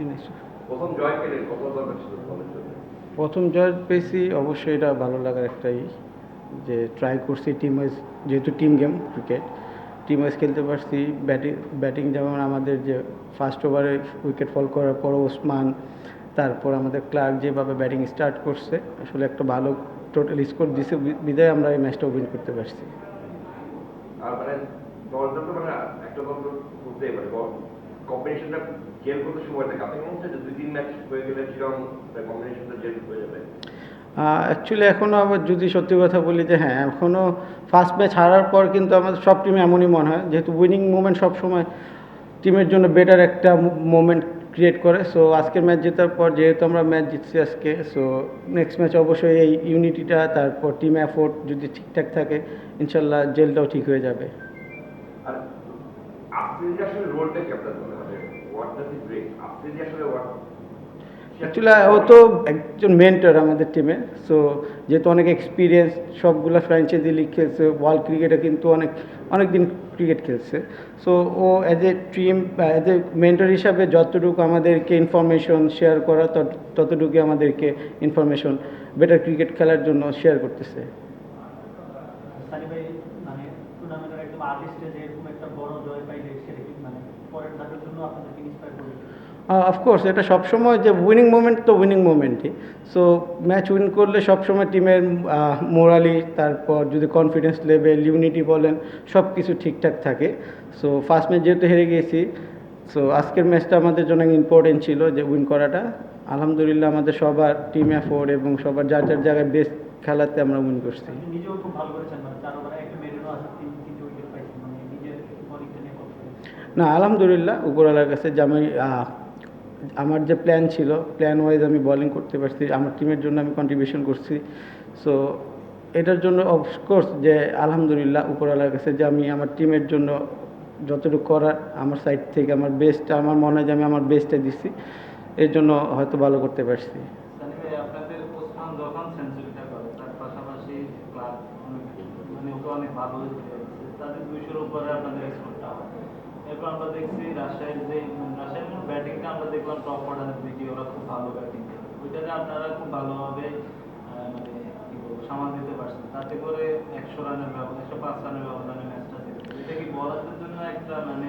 জিনিস। প্রথম জয় পেলেন কত দরকার ছিল দলের জন্য? প্রথম জয় পেয়েছি, অবশ্যই এটা ভালো লাগার একটাই যে ট্রাই করছি টিম ওয়াইজ, যেহেতু team game cricket, team wise খেলতে পারছি। ব্যাটিং যেমন আমাদের যে ফার্স্ট ওভারে উইকেট ফল করার পর ওসমান, তারপর আমাদের ক্লার্ক যেভাবে ব্যাটিং স্টার্ট করছে, আসলে একটা ভালো টোটাল স্কোর দিছে বিদায় আমরা এই ম্যাচটা উইন করতে পারছি। আর মানে দলটা তো মানে একটা দল তো বুঝতেই পারে কম্বিনেশনটা জেল করতে সময় লাগে। আপনি মনে হচ্ছে যে 2-3 ম্যাচ হয়ে গেলে কিরকম কম্বিনেশনটা জেল হয়ে যাবে? অ্যাকচুয়ালি এখনও আবার যদি সত্যি কথা বলি যে হ্যাঁ, এখনও ফার্স্ট ম্যাচ হারার পর কিন্তু আমাদের সব টিমে এমনই মনে হয়, যেহেতু উইনিং মুভমেন্ট সবসময় টিমের জন্য বেটার একটা মুভমেন্ট ক্রিয়েট করে। সো আজকের ম্যাচ জেতার পর যেহেতু আমরা ম্যাচ জিতছি আজকে, সো নেক্সট ম্যাচ অবশ্যই এই ইউনিটিটা, তারপর টিম এফোর্ট যদি ঠিকঠাক থাকে, ইনশাল্লাহ জেলটাও ঠিক হয়ে যাবে। আর আফ্রিদি আসলে রোলটা কি আপনার মনে হয়? What does he bring? Afridi আসলে অ্যাকচুয়ালি ও তো একজন মেন্টর আমাদের টিমে। সো যেহেতু অনেক এক্সপিরিয়েন্স, সবগুলো ফ্র্যাঞ্চাইজি লিগ খেলছে, ওয়ার্ল্ড ক্রিকেটে কিন্তু অনেক দিন ক্রিকেট খেলছে। সো ও as a team, as a mentor হিসাবে যতটুকু আমাদেরকে ইনফরমেশন শেয়ার করা, ততটুকু আমাদেরকে ইনফরমেশন বেটার ক্রিকেট খেলার জন্য শেয়ার করতেছে। সানি ভাই, মানে টুর্নামেন্টের একদম আর্লি স্টেজে এরকম একটা বড় জয় পাইলে সেটা কি মানে পরের ধাপের জন্য আপনাদেরকে ইন্সপায়ার করবে? অফকোর্স এটা সবসময় যে উইনিং মোমেন্ট তো উইনিং মোমেন্টই। সো ম্যাচ উইন করলে সবসময় টিমের মোরালি, তারপর যদি কনফিডেন্স লেভেল, ইউনিটি বলেন, সব কিছু ঠিকঠাক থাকে। সো ফার্স্ট ম্যাচ যেহেতু হেরে গেছি, সো আজকের ম্যাচটা আমাদের জন্য ইম্পর্টেন্ট ছিল যে উইন করাটা। আলহামদুলিল্লাহ আমাদের সবার টিম এফোর্ট এবং সবার যার যার জায়গায় বেস্ট খেলাতে আমরা উইন করছি। আপনি নিজেও খুব ভালো করেছেন, মানে 4 ওভারে একটা মেরিনো আছে, 3 উইকেট পাইছেন, মানে নিজের বোলিংটা নিয়ে কথা বলেছেন। না, আলহামদুলিল্লাহ উপরওয়ালার কাছে যে আমি আমার যে প্ল্যান ছিল, প্ল্যান ওয়াইজ আমি বোলিং করতে পারছি, আমার টিমের জন্য আমি কন্ট্রিবিউশন করছি। সো এটার জন্য অফকোর্স যে আলহামদুলিল্লাহ উপরওয়ালার কাছে যে আমি আমার টিমের জন্য যতটুকু করার আমার সাইড থেকে আমার বেস্টটা, আমার মনে হয় যে আমি আমার বেস্টটা দিচ্ছি, এর জন্য হয়তো ভালো করতে পারছি। সানি ভাই, আপনাদের ওসমান যখন সেঞ্চুরিটা করে তার পাশাপাশি ক্লাব মানে ওকে অনেক ভালো তাদের 200-র উপরে আপনাদের স্কোরটা হয়। এরপর আমরা দেখছি রাজশাহীর ব্যাটিংটা আমরা দেখলাম টপ অর্ডারের দিকে ওরা খুব ভালো ব্যাটিং করে, ওইটাতে আপনারা খুব ভালোভাবে মানে কি বলবো সামাল দিতে পারছেন, তাতে করে 100 রানের ব্যবধান, 105 রানের ব্যবধানে ম্যাচটা জিতছে। এটা কি বলারদের জন্য একটা মানে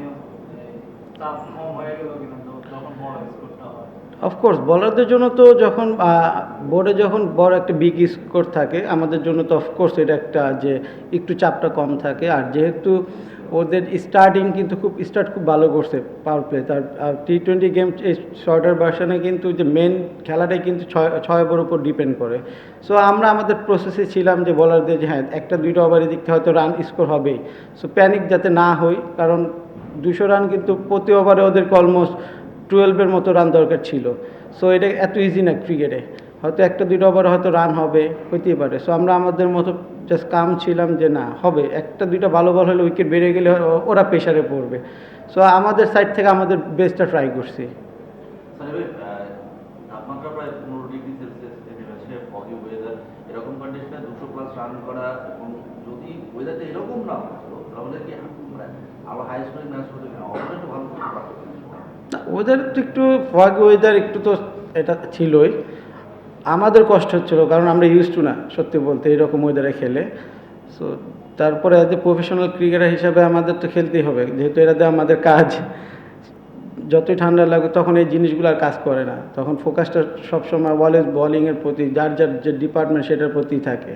চাপ কম হয়ে গেল কিনা যখন বড় স্কোরটা হয়? অফকোর্স বলারদের জন্য তো যখন বোর্ডে যখন বড় একটা বিগ স্কোর থাকে, আমাদের জন্য তো অফকোর্স এটা একটা যে একটু চাপটা কম থাকে। আর যেহেতু ওদের স্টার্টিং কিন্তু খুব ভালো করছে পাওয়ার প্লে, তার T20 গেম এই শর্টার ভার্সনে কিন্তু যে মেন খেলাটাই কিন্তু 6 ওভার উপর ডিপেন্ড করে। সো আমরা আমাদের প্রসেসে ছিলাম যে বলারদের যে হ্যাঁ, 1-2 ওভারের দিক থেকে হয়তো রান স্কোর হবেই। সো প্যানিক যাতে না হই, কারণ 200 রান কিন্তু প্রতি ওভারে ওদেরকে অলমোস্ট 12-এর মতো রান দরকার ছিল। সো এটা এত ইজি না ক্রিকেটে, হয়তো 1-2 ওভারে হয়তো রান হইতেই পারে। সো আমরা আমাদের মতো জাস্ট কাম ছিলাম যে না হবে, 1-2 ভালো বল হলে উইকেট বেড়ে গেলে ওরা প্রেশারে পড়বে। সো আমাদের সাইড থেকে আমাদের বেস্টটা ট্রাই করছি। তাপমাত্রা প্রায় 15 ডিগ্রি সেলসিয়াস নেমে আসে, ফগি ওয়েদার, এরকম কন্ডিশনে 200+ রান করা, এবং যদি ওয়েদারটা এরকম না হতো তাহলে কি মানে আরো হাই স্কোরিং ম্যাচ হতো কিনা, অবশ্যই একটু ভালো করতে পারতো। ওয়েদার তো একটু ফগি ওয়েদার একটু তো এটা ছিলই, আমাদের কষ্ট হচ্ছিলো কারণ আমরা ইউজ টু না সত্যি বলতে এরকম ওয়েদারে খেলে। সো তারপরে অ্যাজ এ প্রফেশনাল ক্রিকেটার হিসাবে আমাদের তো খেলতেই হবে, যেহেতু এটাতে আমাদের কাজ। যতই ঠান্ডা লাগে তখন এই জিনিসগুলো আর কাজ করে না, তখন ফোকাসটা সবসময় অলওয়েজ বোলিংয়ের প্রতি, যার যার যে ডিপার্টমেন্ট সেটার প্রতি থাকে।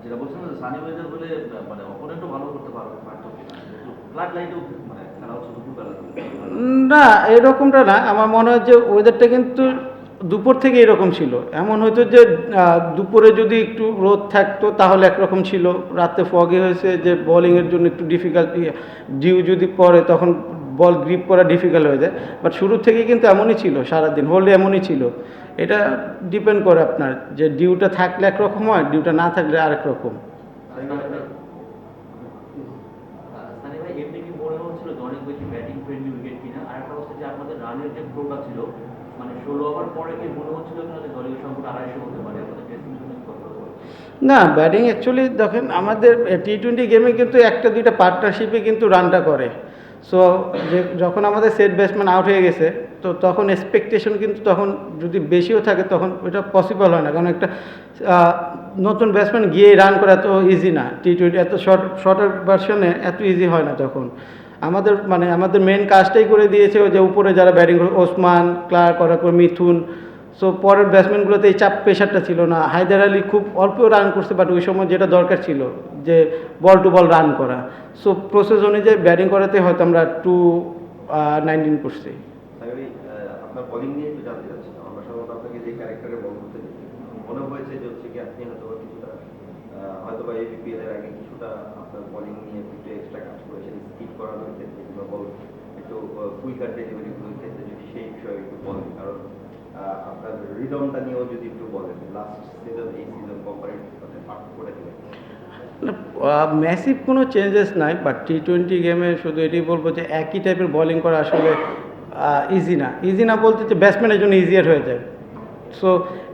যেটা বলছেন যে সানি ওয়েদার হলে মানে অপোনেন্টও ভালো করতে পারতো কিনা, ফ্ল্যাট লাইটেও মানে খেলা হচ্ছে দুপুরবেলা। না, এরকমটা না, আমার মনে হয় যে ওয়েদারটা কিন্তু দুপুর থেকে এরকম ছিল। এমন হয়তো যে দুপুরে যদি একটু রোদ থাকতো তাহলে একরকম ছিল, রাতে ফগে হয়েছে যে বোলিংয়ের জন্য একটু ডিফিকাল্টি, ডিউ যদি পড়ে তখন বল গ্রিপ করা ডিফিকাল্ট হয়ে যায়। বাট শুরু থেকে কিন্তু এমনই ছিল, সারাদিন হোল্ডে এমনই ছিল। এটা ডিপেন্ড করে আপনার যে ডিউটা থাকলে একরকম হয়, ডিউটা না থাকলে আরেক রকম। সানি ভাই, এমনি কি মনে হচ্ছিল যে অনেক বেশি ব্যাটিং ফ্রেন্ডলি উইকেট কিনা? আর একটা হচ্ছে যে আপনাদের রানের যে ফ্লোটা ছিল, মানে 16 ওভার পরে কি মনে হচ্ছিল কিনা যে দলীয় সংকট 250 হতে পারে আমাদের ড্রেসিং রুমে? না, ব্যাটিং অ্যাকচুয়ালি দেখেন আমাদের T20 গেমে কিন্তু 1-2 পার্টনারশিপে কিন্তু রানটা করে। সো যে যখন আমাদের সেট ব্যাটসম্যান আউট হয়ে গেছে তো তখন এক্সপেকটেশন কিন্তু তখন যদি বেশিও থাকে তখন ওটা পসিবল হয় না, কারণ একটা নতুন ব্যাটসম্যান গিয়ে রান করা এত ইজি না, টি-20 এত শর্টার ভার্সনে এত ইজি হয় না তখন। আমাদের মেন কাজটাই করে দিয়েছে ওই যে উপরে যারা ব্যাটিং করে ওসমান, ক্লার্ক, অরাকর, মিথুন। সো পরের ব্যাটসম্যানগুলোতে এই চাপ প্রেশারটা ছিল না। হায়দার আলী খুব অল্প রান করছে, বাট ওই সময় যেটা দরকার ছিল যে বল টু বল রান করা, সো প্রসেস অনুযায়ী ব্যাটিং করাতে হয়তো আমরা 219 করছি। আপনার বোলিং নিয়ে একটু জানতে চাচ্ছিলাম। আমরা সাধারণত আপনাকে যে ক্যারেক্টারে বল করতে দেখি, মনে হয়েছে যে হচ্ছে কি আপনি হয়তোবা ABPL এর আগে কিছুটা আপনার বোলিং নিয়ে একটু এক্সট্রা কাজ করেছেন, স্কিপ করানোর ক্ষেত্রে কিংবা বল একটু কুইকার ডেলিভারি গুলোর ক্ষেত্রে, যদি সেই বিষয়ে একটু বলেন। কারণ আপনার রিদমটা নিয়েও যদি একটু বলেন, লাস্ট সিজন এই সিজন কম্পারেটিভ পার্থক্যটা কি? ম্যাসিভ কোনো চেঞ্জেস নাই, বাট টি-20 গেমে শুধু এটাই বলবো যে একই টাইপের বোলিং করা আসলে ইজি না বলতে যে ব্যাটসম্যানের জন্য ইজিয়ার হয়ে যায়। সো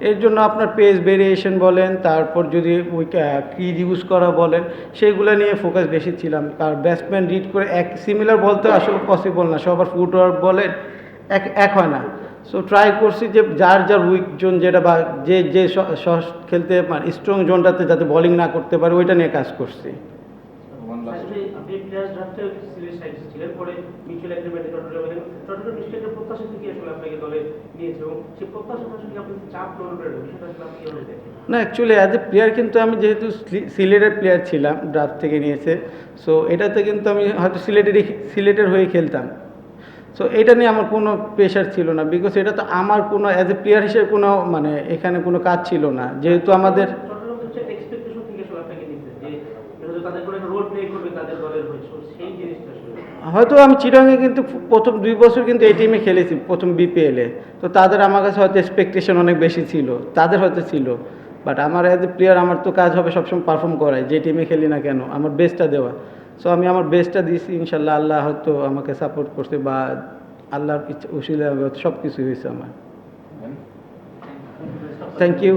এর জন্য আপনার পেস ভেরিয়েশন বলেন, তারপর যদি ক্রিজ ইউজ করা বলেন, সেইগুলো নিয়ে ফোকাস বেশি ছিলাম। আর ব্যাটসম্যান রিড করে এক সিমিলার বলতে আসলে পসিবল না, সবার ফুটওয়ার্ক বলেন এক হয় না। সো ট্রাই করছি যে যার উইক জোন যেটা বা যে খেলতে মানে স্ট্রং জোনটাতে যাতে বোলিং না করতে পারে ওইটা নিয়ে কাজ করছি। আপনি প্লেয়ার্স ড্রাফটে সিরিয়াস সাইজ ছিলেন, পরে মিউচুয়াল এগ্রিমেন্টে টর্নেডো নিশ্চয়ই প্রত্যাশা থেকে আসলে আপনাকে দলে নিয়েছে, এবং সেই প্রত্যাশা আসলে আপনি চাপ গ্রহণ করে বিষয়টা আসলে আপনি কিভাবে দেখেন? না, অ্যাকচুয়ালি অ্যাজ এ প্লেয়ার কিন্তু আমি যেহেতু সিলেটের প্লেয়ার ছিলাম, ড্রাফট থেকে নিয়েছে, সো এটাতে কিন্তু আমি হয়তো সিলেটের হয়ে খেলতাম। সো এটা নিয়ে আমার কোনো প্রেশার ছিল না, বিকজ এটা তো আমার কোনো অ্যাজ এ প্লেয়ার হিসেবে কোনো মানে এখানে কোনো কাজ ছিল না, যেহেতু আমাদের টর্নেডো হচ্ছে একটা এক্সপেকটেশন থেকে আসলে আপনাকে নিচ্ছে যে এটা যে তাদের কোনো একটা রোল প্লে করবে তাদের দলের হয়ে, সেই জিনিসটা আসলে হয়তো আমি চিটাগাংয়ে কিন্তু প্রথম 2 বছর কিন্তু এই টিমে খেলেছি, প্রথম BPL-এ, তো তাদের আমার কাছে হয়তো এক্সপেকটেশন অনেক বেশি ছিল, তাদের হয়তো ছিল, বাট আমার অ্যাজ এ প্লেয়ার আমার তো কাজ হবে সবসময় পারফর্ম করাই, যে টিমে খেলি না কেন আমার বেস্টটা দেওয়া। সো আমি আমার বেস্টটা দিয়েছি, ইনশাল্লাহ আল্লাহ হয়তো আমাকে সাপোর্ট করছে, বা আল্লাহর উসিলায় সব কিছু হয়েছে আমার। Thank you.